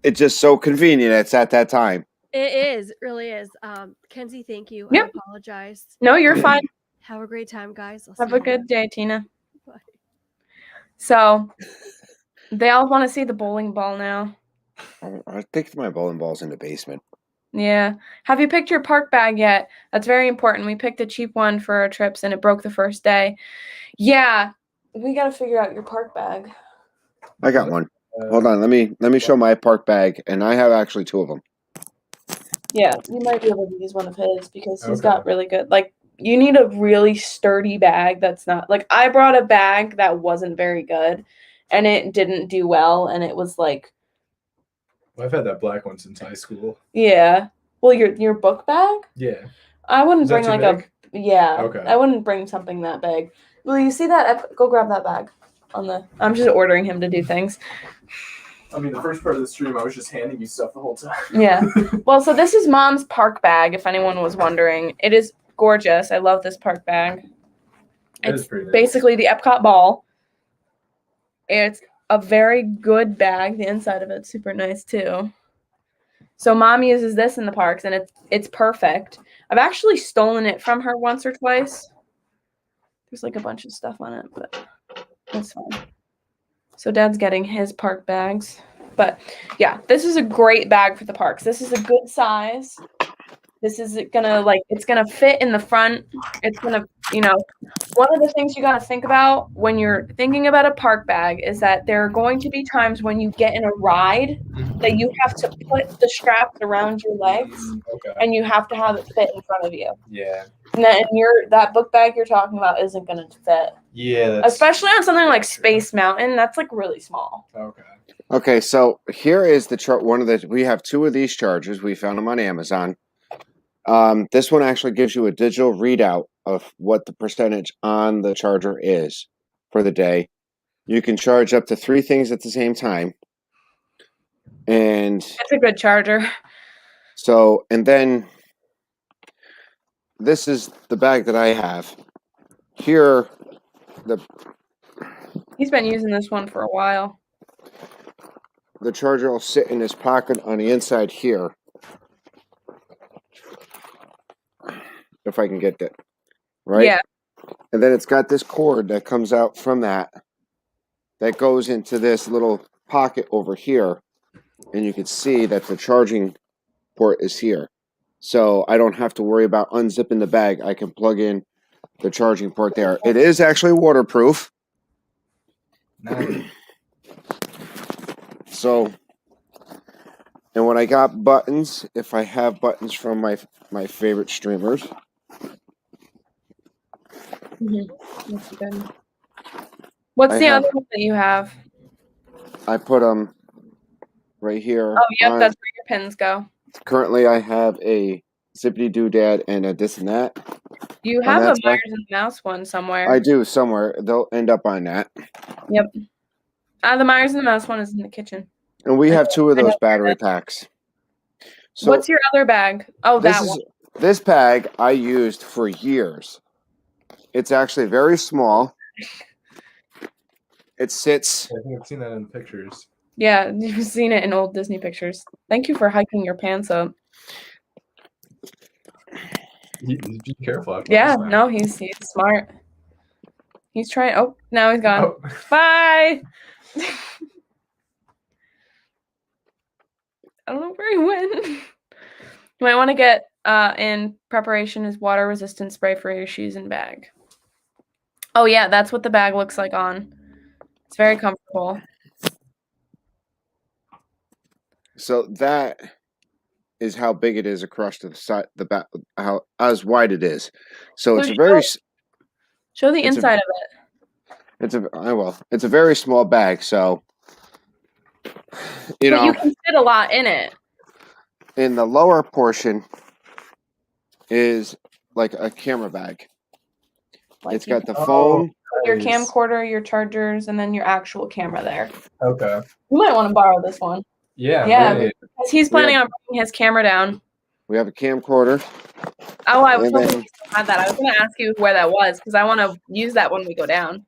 It's just so convenient. It's at that time. It is. It really is. Kenzie, thank you. Yep. I apologize. No, you're fine. Have a great time, guys. Have a good day, Tina. Bye. So they all want to see the bowling ball now. I think my bowling ball's in the basement. Yeah. Have you picked your park bag yet? That's very important. We picked a cheap one for our trips and it broke the first day. Yeah. We got to figure out your park bag. I got one. Hold on. Let me show my park bag, and I have actually 2 of them. Yeah, you might be able to use one of his because he's got really good. Like, you need a really sturdy bag that's not like, I brought a bag that wasn't very good and it didn't do well, and it was like, Well, I've had that black one since high school. yeah. Well, your book bag? Yeah. I wouldn't Is that bring too like big? yeah. Okay. I wouldn't bring something that big. Will you see that? Go grab that bag I'm just ordering him to do things. I mean, the first part of the stream, I was just handing you stuff the whole time. Yeah. Well, so this is Mom's park bag, if anyone was wondering. It is gorgeous. I love this park bag. It's pretty nice. Basically the Epcot ball. It's a very good bag. The inside of it's super nice too. So Mom uses this in the parks, and it's perfect. I've actually stolen it from her once or twice. There's like a bunch of stuff on it, but that's fine. So Dad's getting his park bags. But yeah, this is a great bag for the parks. This is a good size. This is gonna it's gonna fit in the front. It's gonna, one of the things you gotta think about when you're thinking about a park bag is that there are going to be times when you get in a ride that you have to put the straps around your legs and you have to have it fit in front of you. Yeah. And then that book bag you're talking about isn't gonna fit. Yeah. Especially on something like Space Mountain, that's like really small. Okay. Okay, so here is the chart. We have 2 of these chargers. We found them on Amazon. This one actually gives you a digital readout of what the percentage on the charger is for the day. You can charge up to 3 things at the same time. And it's a good charger. So, and then this is the bag that I have. Here, he's been using this one for a while. The charger will sit in his pocket on the inside here. If I can get that. Right? Yeah. And then it's got this cord that comes out from that. that goes into this little pocket over here, and you can see that the charging port is here. So I don't have to worry about unzipping the bag. I can plug in the charging port there. It is actually waterproof. Nice. So, and when I got buttons, if I have buttons from my favorite streamers. That's good. What's the other one that you have? I put them right here. Oh, yep, that's where your pins go. Currently, I have a Zippity Doodad and a this and that. You have a Myers and Mouse one somewhere. I do somewhere. They'll end up on that. Yep. The Myers and the Mouse one is in the kitchen. And we have 2 of those battery packs. So what's your other bag? Oh, that one. This bag I used for years. It's actually very small. It sits. I think I've seen that in pictures. Yeah, you've seen it in old Disney pictures. Thank you for hiking your pants up. Be careful. Yeah, no, he's smart. He's trying. Oh, now he's gone. Oh. Bye. I don't know where he went. You might want to get in preparation is water resistant spray for your shoes and bag. Oh yeah, that's what the bag looks like on. It's very comfortable. So that is how big it is across the side, the back, how as wide it is. So it's a very show the inside of it. It's a very small bag. So you know, you can fit a lot in it. In the lower portion is like a camera bag. It's got the phone, your camcorder, your chargers, and then your actual camera there. Okay. You might want to borrow this one. Yeah. Because he's planning on bringing his camera down. We have a camcorder. Oh, I was hoping you had that. I was going to ask you where that was because I want to use that when we go down.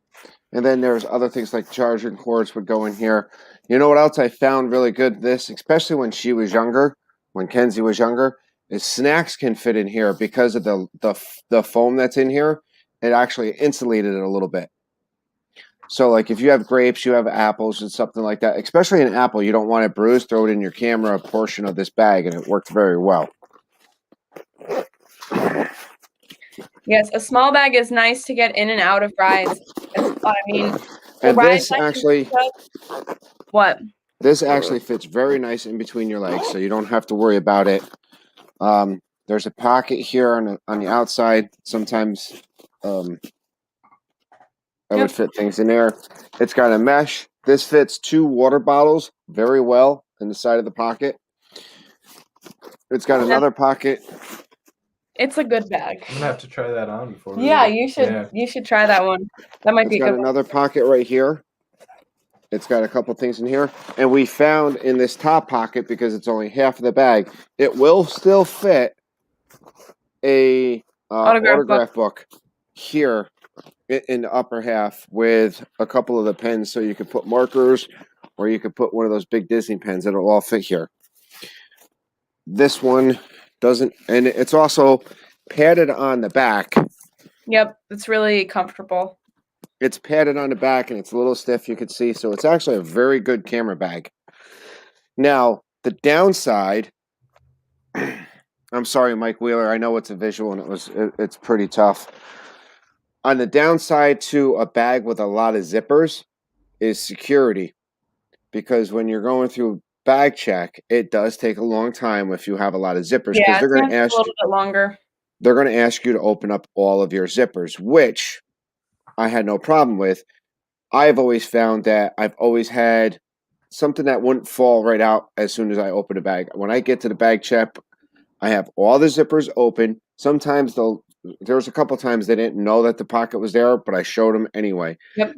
And then there's other things like charging cords would go in here. You know what else I found really good? This, especially when she was younger, when Kenzie was younger, is snacks can fit in here because of the foam that's in here. It actually insulated it a little bit. So, like, if you have grapes, you have apples, and something like that, especially an apple, you don't want it bruised, throw it in your camera portion of this bag, and it worked very well. Yes, a small bag is nice to get in and out of rides. I mean, and this actually... What? This actually fits very nice in between your legs, so you don't have to worry about it. There's a pocket here on the outside. Sometimes... I would fit things in there. It's got a mesh. This fits 2 water bottles very well in the side of the pocket. It's got another pocket. It's a good bag. I'm gonna have to try that on before. You should. Yeah. You should try that one. That might be good. It's got another pocket right here. It's got a couple things in here, and we found in this top pocket, because it's only half of the bag, it will still fit a autograph book here in the upper half with a couple of the pens, so you could put markers or you could put one of those big Disney pens. It'll all fit here. This one doesn't, and it's also padded on the back. Yep, it's really comfortable. It's padded on the back and it's a little stiff, you can see, so it's actually a very good camera bag. Now, the downside, I'm sorry, Mike Wheeler, I know it's a visual and it's pretty tough. On the downside to a bag with a lot of zippers is security, because when you're going through bag check, it does take a long time if you have a lot of zippers, because they're going to ask you a little bit longer. They're going to ask you to open up all of your zippers, which I had no problem with. I've always found that I've always had something that wouldn't fall right out as soon as I open a bag. When I get to the bag check, I have all the zippers open. Sometimes there was a couple times they didn't know that the pocket was there, but I showed them anyway. Yep.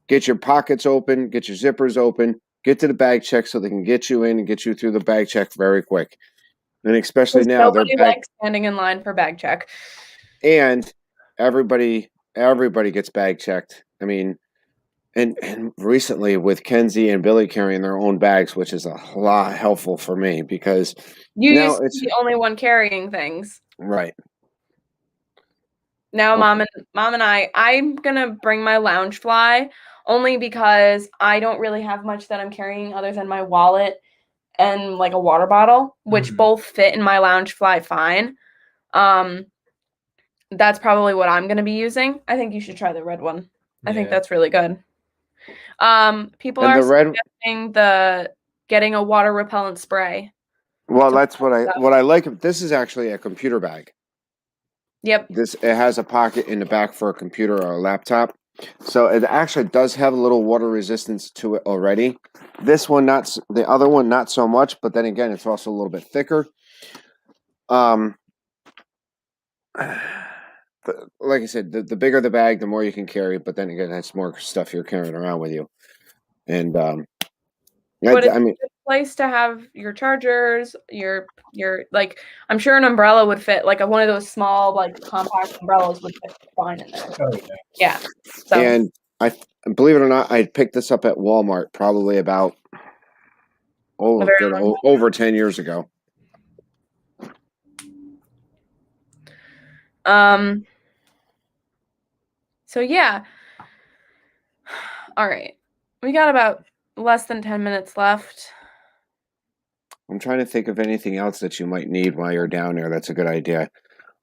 Get your pockets open, get your zippers open, get to the bag check so they can get you in and get you through the bag check very quick. And especially now, nobody likes standing in line for bag check. And everybody gets bag checked. I mean, and recently with Kenzie and Billy carrying their own bags, which is a lot helpful for me, because you used to be the only one carrying things. Right. Now, Okay. mom and I'm gonna bring my Loungefly only because I don't really have much that I'm carrying other than my wallet and like a water bottle, which both fit in my Loungefly fine. That's probably what I'm gonna be using. I think you should try the red one. I think that's really good. People And are the red. suggesting getting a water repellent spray. Well, to that's put stuff. what I like. This is actually a computer bag. Yep. It has a pocket in the back for a computer or a laptop. So it actually does have a little water resistance to it already. This one, the other one, not so much. But then again, it's also a little bit thicker. Like I said, the bigger the bag, the more you can carry. But then again, that's more stuff you're carrying around with you. And But it's I mean, a good place to have your chargers, your like. I'm sure an umbrella would fit, like one of those small, like compact umbrellas would fit fine in there. Oh, Yeah. So. And I believe it or not, I picked this up at Walmart probably about over 10 years ago. So yeah. All right. We got about less than 10 minutes left. I'm trying to think of anything else that you might need while you're down there. That's a good idea.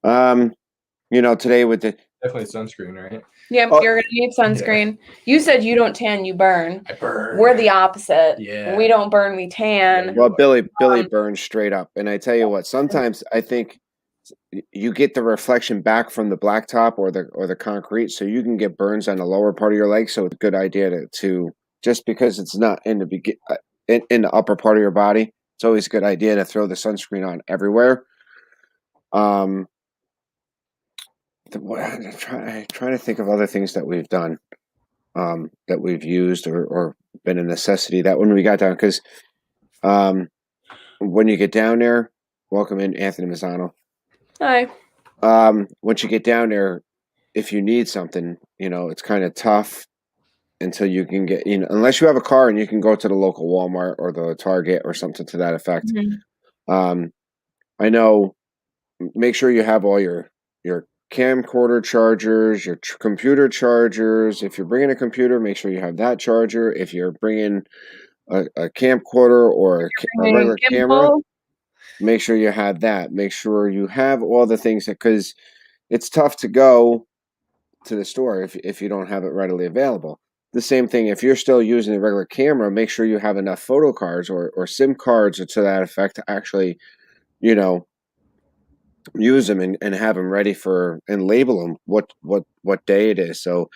Today with the definitely sunscreen, right? Yep, you're gonna need sunscreen. Yeah. You said you don't tan, you burn. I burn. We're the opposite. Yeah. We don't burn, we tan. Well, Billy burns straight up. And I tell you what, sometimes I think you get the reflection back from the blacktop or the concrete, so you can get burns on the lower part of your leg. So it's a good idea to just because it's not in in the upper part of your body, it's always a good idea to throw the sunscreen on everywhere. I'm trying to think of other things that we've done, that we've used or been a necessity. That when we got down, because when you get down there, welcome in Anthony Mazzano. Hi. Once you get down there, if you need something, it's kind of tough until you can get, unless you have a car and you can go to the local Walmart or the Target or something to that effect. Mm-hmm. I know, make sure you have all your camcorder chargers, your computer chargers. If you're bringing a computer, make sure you have that charger. If you're bringing a camcorder or a regular camera, make sure you have that. Make sure you have all the things because it's tough to go to the store if you don't have it readily available. The same thing, if you're still using a regular camera, make sure you have enough photo cards or SIM cards or to that effect to actually, use them and have them ready and label them what day it is. So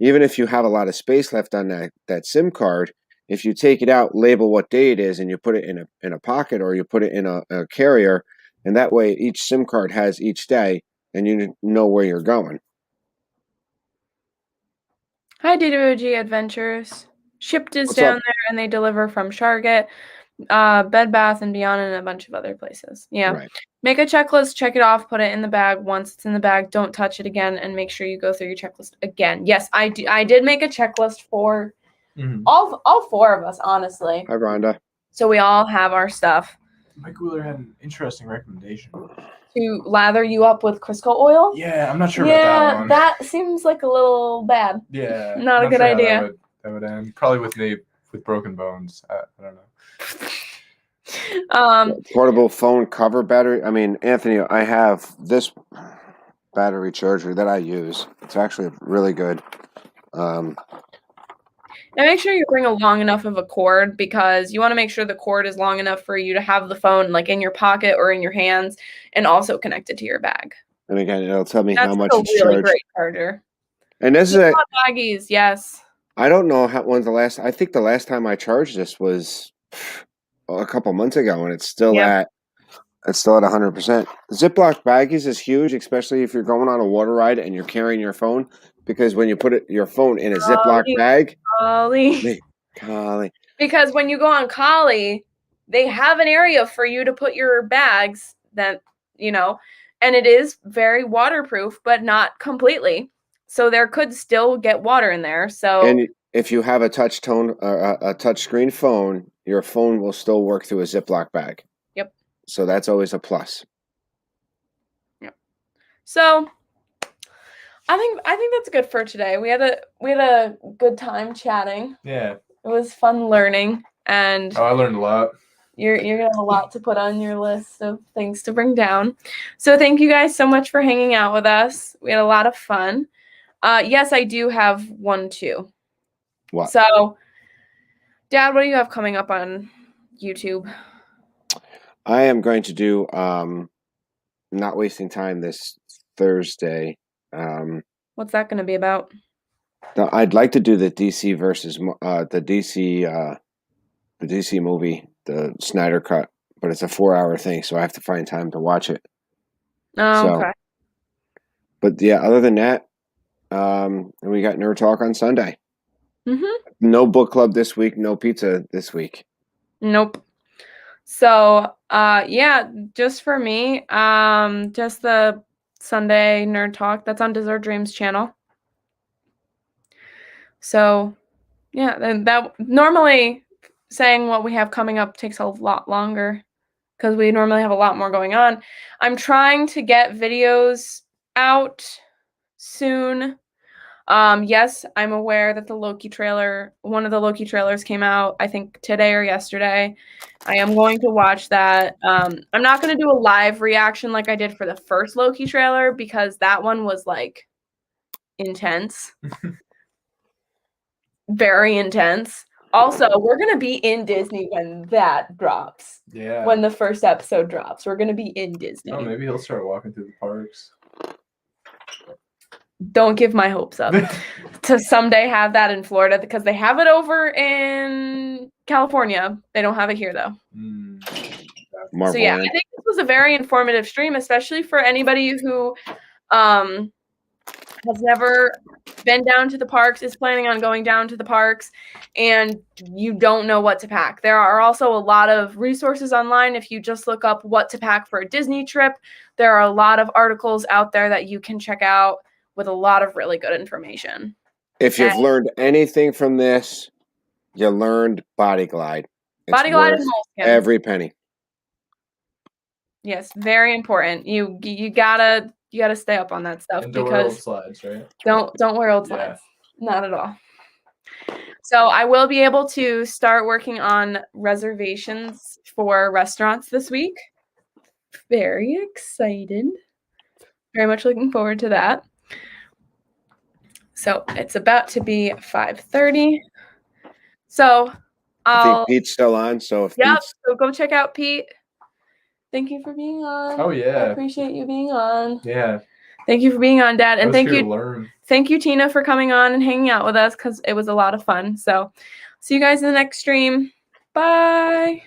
even if you have a lot of space left on that SIM card, if you take it out, label what day it is, and you put it in a pocket or you put it in a carrier, and that way each SIM card has each day, and you know where you're going. Hi, DWG Adventures. Shipped is down there, and they deliver from Target, Bed Bath and Beyond, and a bunch of other places. Yeah. Right. Make a checklist, check it off, put it in the bag. Once it's in the bag, don't touch it again, and make sure you go through your checklist again. Yes, I did make a checklist for all four of us, honestly. Hi, Rhonda. So we all have our stuff. Mike Wheeler had an interesting recommendation. To lather you up with Crisco oil? Yeah, I'm not sure about that one. Yeah, that seems like a little bad. Yeah. Not a good idea. That would end. Probably with broken bones. I don't know. Portable phone cover battery. I mean, Anthony, I have this battery charger that I use. It's actually really good. And make sure you bring a long enough of a cord because you want to make sure the cord is long enough for you to have the phone like in your pocket or in your hands and also connected to your bag. And again, it'll tell me how much it's really charged. Great charger. And this is baggies, yes. I don't know when's the last. I think the last time I charged this was a couple months ago, and it's still at 100%. Ziploc baggies is huge, especially if you're going on a water ride and you're carrying your phone. Because when you put your phone in a Ziploc bag, Collie. Because when you go on Collie, they have an area for you to put your bags that, and it is very waterproof, but not completely. So there could still get water in there. So, and if you have a touch screen phone, your phone will still work through a Ziploc bag. Yep. So that's always a plus. Yep. So I think that's good for today. We had a good time chatting. Yeah. It was fun learning, and I learned a lot. You're gonna have a lot to put on your list of things to bring down. So thank you guys so much for hanging out with us. We had a lot of fun. Yes, I do have one too. What? So, Dad, what do you have coming up on YouTube? I am going to do Not Wasting Time this Thursday. What's that going to be about? I'd like to do the DC versus the DC movie, the Snyder Cut, but it's a 4-hour thing, so I have to find time to watch it. Oh, okay. But yeah, other than that, and we got Nerd Talk on Sunday. Mm-hmm. No book club this week. No pizza this week. Nope. So, yeah, just for me, just the Sunday Nerd Talk that's on Dessert Dreams channel. So, yeah, then that normally saying what we have coming up takes a lot longer because we normally have a lot more going on. I'm trying to get videos out soon. Yes, I'm aware that one of the Loki trailers came out, I think today or yesterday. I am going to watch that. I'm not going to do a live reaction like I did for the first Loki trailer because that one was like intense. Very intense. Also, we're going to be in Disney when that drops. Yeah. When the first episode drops. We're going to be in Disney. Oh, maybe he'll start walking through the parks. Don't give my hopes up to someday have that in Florida because they have it over in California. They don't have it here though. Marvel so yeah, Land. I think this was a very informative stream, especially for anybody who has never been down to the parks, is planning on going down to the parks, and you don't know what to pack. There are also a lot of resources online. If you just look up what to pack for a Disney trip, there are a lot of articles out there that you can check out with a lot of really good information. If you've learned anything from this, you learned Body Glide. Body Glide and moleskin. Every penny. Yes, very important. You gotta stay up on that stuff and don't because wear old slides, right? Don't wear old slides. Not at all. So I will be able to start working on reservations for restaurants this week. Very excited. Very much looking forward to that. So it's about to be 5:30. So I think Pete's still on. So if so go check out Pete. Thank you for being on. Oh yeah. I appreciate you being on. Yeah. Thank you for being on, Dad. And thank you, Tina, for coming on and hanging out with us because it was a lot of fun. So see you guys in the next stream. Bye.